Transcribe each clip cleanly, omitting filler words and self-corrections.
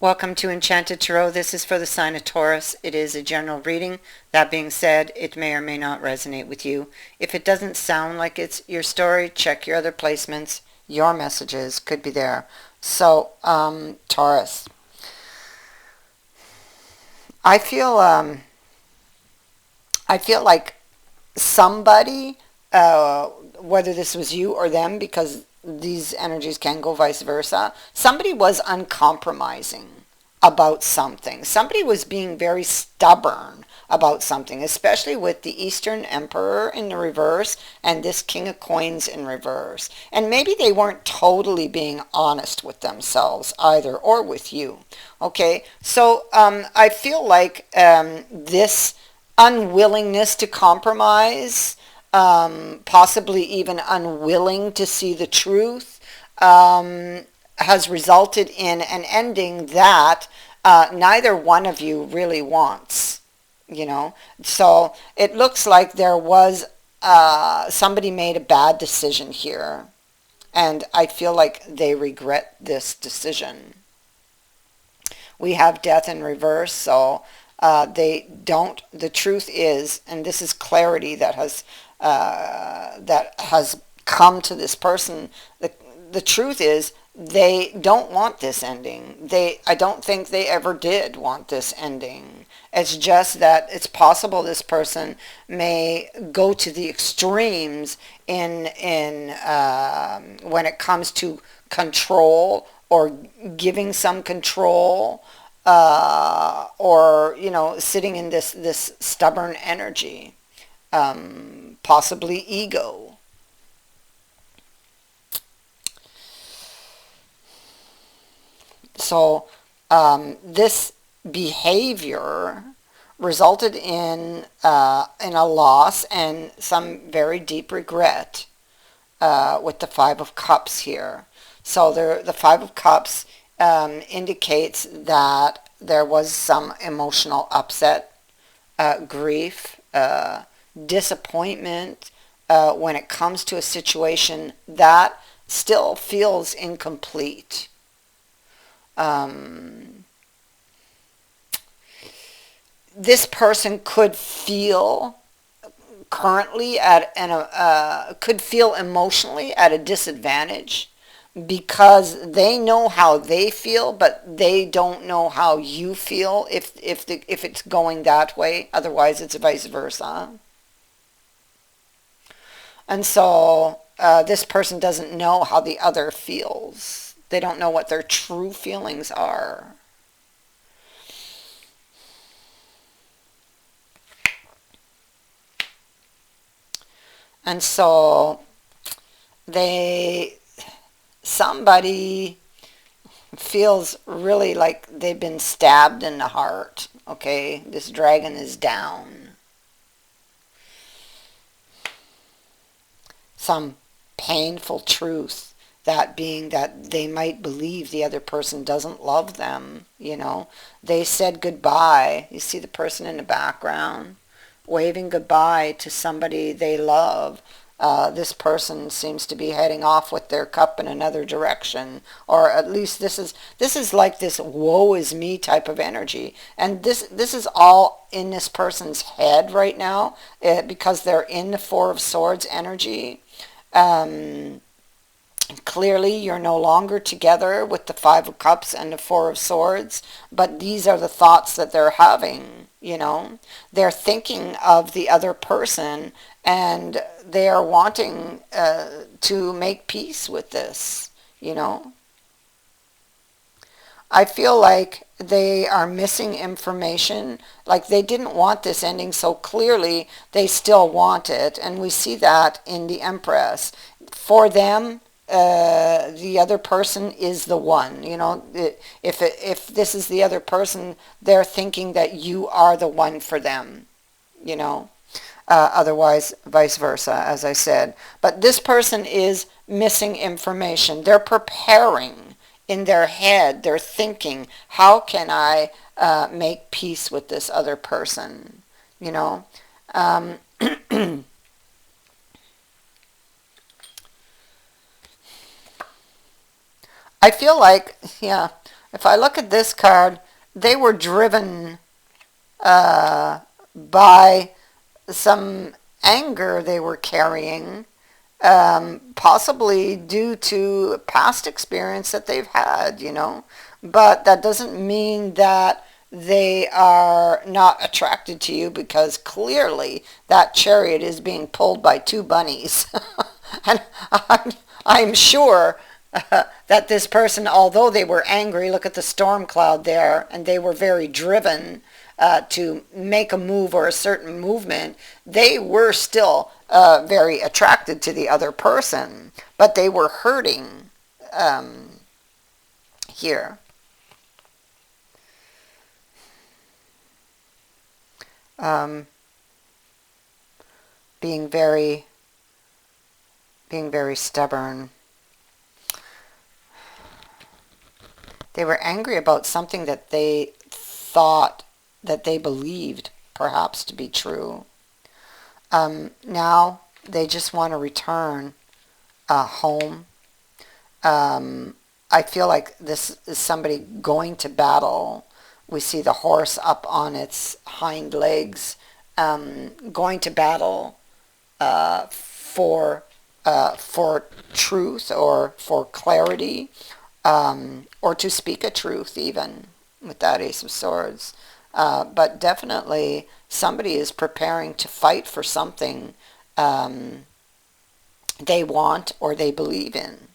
Welcome to Enchanted Tarot. This is for the sign of Taurus. It is a general reading. That being said, it may or may not resonate with you. If it doesn't sound like it's your story, check your other placements. Your messages could be there. So, Taurus. I feel like somebody, whether this was you or them, because these energies can go vice versa, somebody was uncompromising about something. Somebody was being very stubborn about something, especially with the Eastern Emperor in the reverse and this King of Coins in reverse. And maybe they weren't totally being honest with themselves either, or with you. Okay, so I feel like this unwillingness to compromise, possibly even unwilling to see the truth, has resulted in an ending that neither one of you really wants, you know. So it looks like there was somebody made a bad decision here, and I feel like they regret this decision. We have death in reverse, so they don't. The truth is, and this is clarity that has come to this person. The truth is, they don't want this ending. I don't think they ever did want this ending. It's just that it's possible this person may go to the extremes in when it comes to control, or giving some control, or sitting in this stubborn energy, possibly ego. So this behavior resulted in a loss and some very deep regret, with the Five of Cups here. So the Five of Cups indicates that there was some emotional upset, grief, disappointment, when it comes to a situation that still feels incomplete. This person could feel currently could feel emotionally at a disadvantage, because they know how they feel, but they don't know how you feel if it's going that way. Otherwise, it's vice versa. And so this person doesn't know how the other feels. They don't know what their true feelings are. And so somebody feels really like they've been stabbed in the heart. Okay, this dragon is down. Some painful truth, that being that they might believe the other person doesn't love them. They said goodbye. You see the person in the background waving goodbye to somebody they love. This person seems to be heading off with their cup in another direction, or at least this is like this woe is me type of energy, and this is all in this person's head right now, because they're in the Four of Swords energy. Clearly, you're no longer together with the Five of Cups and the Four of Swords, but these are the thoughts that they're having. They're thinking of the other person, and they are wanting to make peace with this. I feel like they are missing information, like they didn't want this ending, so clearly they still want it, and we see that in the Empress. For them, the other person is the one. If this is the other person, they're thinking that you are the one for them. Otherwise, vice versa, as I said. But this person is missing information. They're preparing in their head. They're thinking, how can I make peace with this other person? I feel like, yeah, If I look at this card, they were driven by some anger they were carrying, possibly due to past experience that they've had, But that doesn't mean that they are not attracted to you, because clearly that chariot is being pulled by two bunnies. And I'm sure that this person, although they were angry, look at the storm cloud there, and they were very driven to make a move or a certain movement, they were still very attracted to the other person, but they were hurting here. Um, being very stubborn. They were angry about something that they thought, that they believed perhaps to be true. Now they just want to return home. I feel like this is somebody going to battle. We see the horse up on its hind legs, going to battle for truth or for clarity, or to speak a truth even with that Ace of Swords. But definitely somebody is preparing to fight for something they want or they believe in.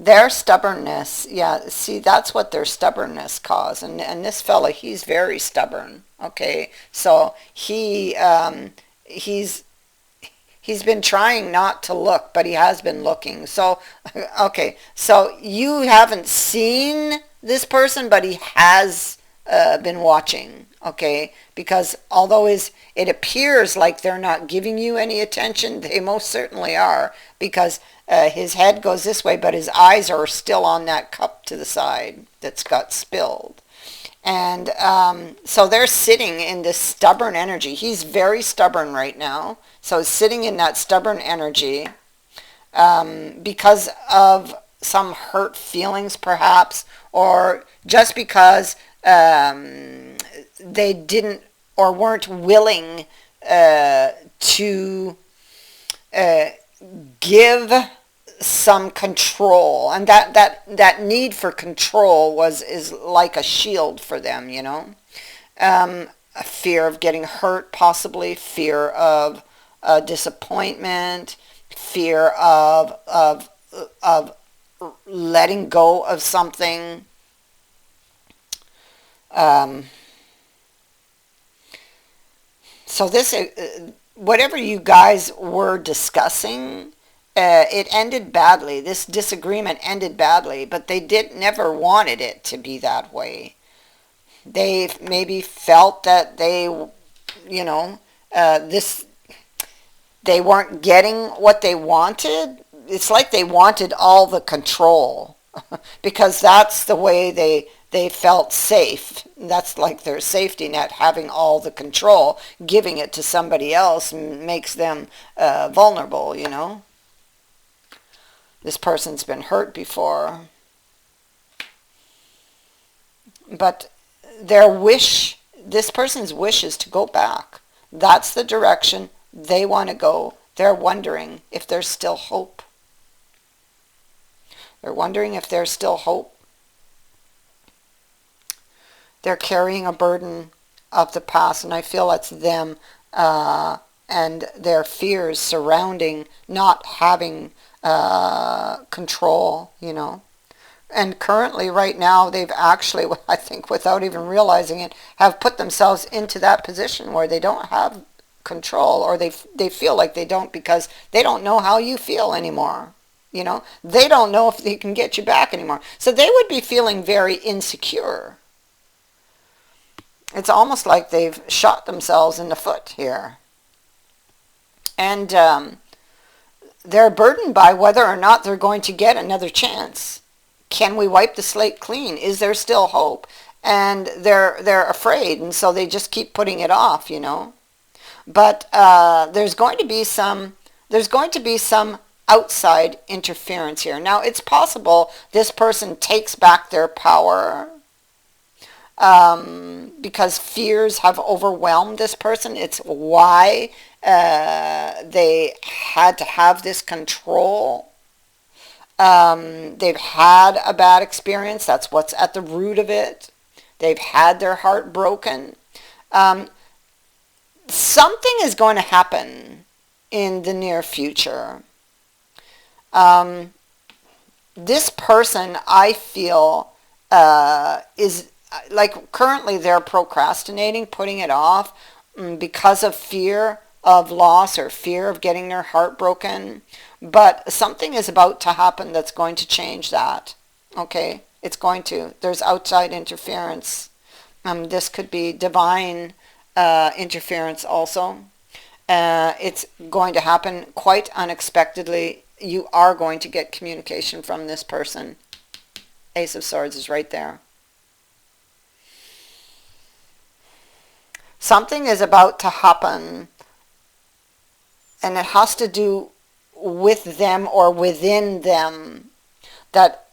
Their stubbornness, yeah, see, that's what their stubbornness caused. And this fella, he's very stubborn, okay? So he's been trying not to look, but he has been looking. So, okay, so you haven't seen this person, but he has been watching, okay? Because although it appears like they're not giving you any attention, they most certainly are, because his head goes this way, but his eyes are still on that cup to the side that's got spilled. And so they're sitting in this stubborn energy. He's very stubborn right now. So sitting in that stubborn energy because of some hurt feelings perhaps, or just because they didn't or weren't willing to give some control, and that need for control is like a shield for them, a fear of getting hurt, possibly fear of disappointment, fear of letting go of something. So this whatever you guys were discussing, it ended badly. This disagreement ended badly, but they never wanted it to be that way. They maybe felt that they weren't getting what they wanted. It's like they wanted all the control because that's the way they felt safe. That's like their safety net, having all the control. Giving it to somebody else makes them vulnerable, This person's been hurt before. But this person's wish is to go back. That's the direction they want to go. They're wondering if there's still hope. They're wondering if there's still hope. They're carrying a burden of the past, and I feel that's them and their fears surrounding not having control, And currently, right now, they've actually, I think without even realizing it, have put themselves into that position where they don't have control, or they feel like they don't, because they don't know how you feel anymore. They don't know if they can get you back anymore. So they would be feeling very insecure. It's almost like they've shot themselves in the foot here. And they're burdened by whether or not they're going to get another chance. Can we wipe the slate clean? Is there still hope? And they're afraid, and so they just keep putting it off, But there's going to be some outside interference here. Now, it's possible this person takes back their power because fears have overwhelmed this person. It's why they had to have this control. They've had a bad experience. That's what's at the root of it. They've had their heart broken. Something is going to happen in the near future. This person, I feel, is like currently they're procrastinating, putting it off because of fear of loss or fear of getting their heart broken. But something is about to happen that's going to change that. Okay? It's going to. There's outside interference. This could be divine interference also. It's going to happen quite unexpectedly. You are going to get communication from this person. Ace of Swords is right there. Something is about to happen, and it has to do with them or within them, that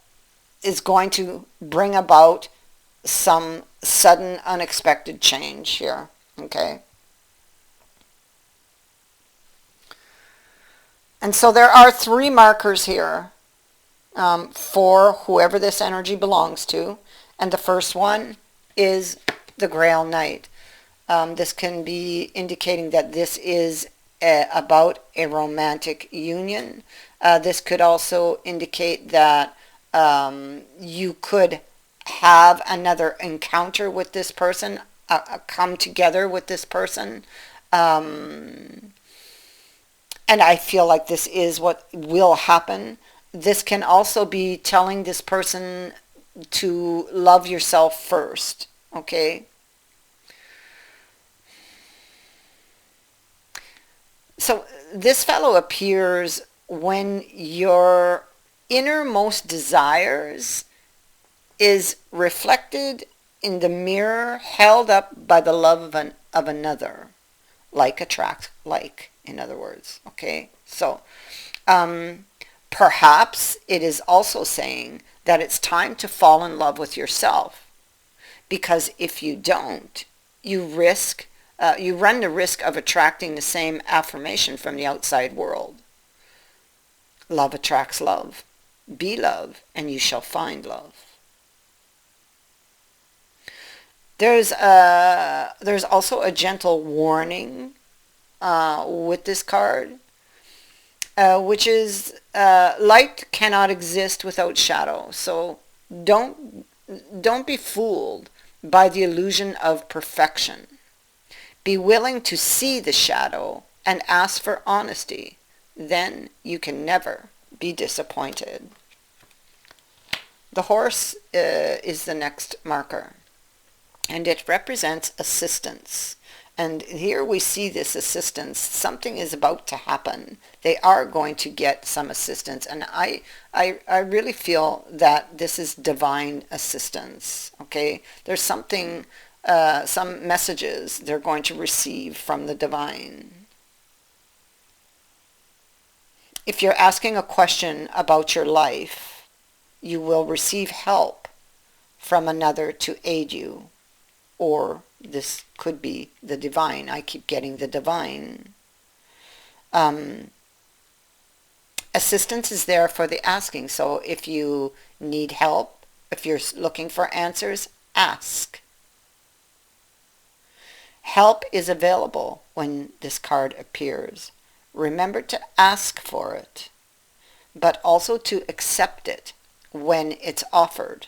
is going to bring about some sudden unexpected change here. Okay? And so there are 3 markers here for whoever this energy belongs to. And the first one is the Grail Knight. This can be indicating that this is about a romantic union. This could also indicate that you could have another encounter with this person, come together with this person. And I feel like this is what will happen. This can also be telling this person to love yourself first. Okay? So this fellow appears when your innermost desires is reflected in the mirror held up by the love of another. Like attracts like, in other words. Okay? So perhaps it is also saying that it's time to fall in love with yourself. Because if you don't, you run the risk of attracting the same affirmation from the outside world. Love attracts love. Be love, and you shall find love. There's also a gentle warning with this card, which is light cannot exist without shadow. So don't be fooled by the illusion of perfection. Be willing to see the shadow and ask for honesty. Then you can never be disappointed. The horse is the next marker, and it represents assistance. And here we see this assistance. Something is about to happen. They are going to get some assistance. And I really feel that this is divine assistance. Okay? There's something, some messages they're going to receive from the divine. If you're asking a question about your life, you will receive help from another to aid you. Or this could be the divine. I keep getting the divine. Assistance is there for the asking. So if you need help, if you're looking for answers, ask. Help is available when this card appears. Remember to ask for it, but also to accept it when it's offered.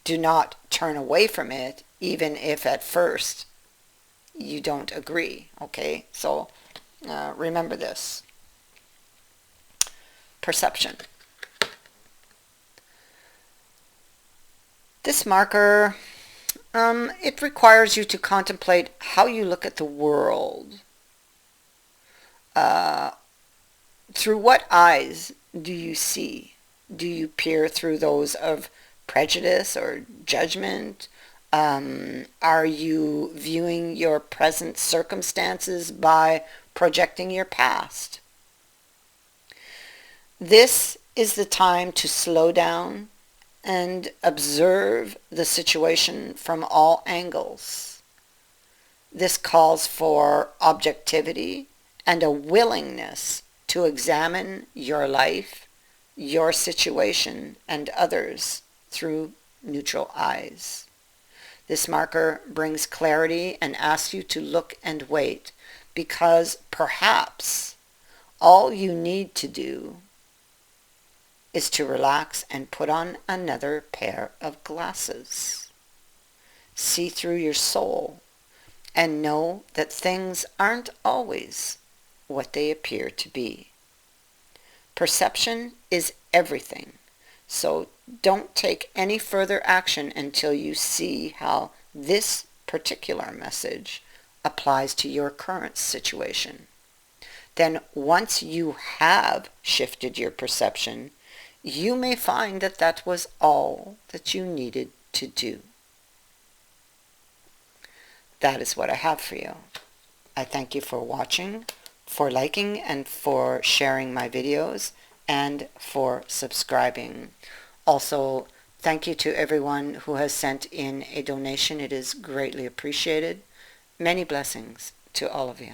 Do not turn away from it, even if at first you don't agree. Okay, so remember this. Perception. This marker, it requires you to contemplate how you look at the world. Through what eyes do you see? Do you peer through those of prejudice or judgment? Are you viewing your present circumstances by projecting your past? This is the time to slow down and observe the situation from all angles. This calls for objectivity and a willingness to examine your life, your situation, and others through neutral eyes. This marker brings clarity and asks you to look and wait, because perhaps all you need to do is to relax and put on another pair of glasses. See through your soul and know that things aren't always what they appear to be. Perception is everything, so don't take any further action until you see how this particular message applies to your current situation. Then once you have shifted your perception, you may find that that was all that you needed to do. That is what I have for you. I thank you for watching, for liking, and for sharing my videos, and for subscribing. Also, thank you to everyone who has sent in a donation. It is greatly appreciated. Many blessings to all of you.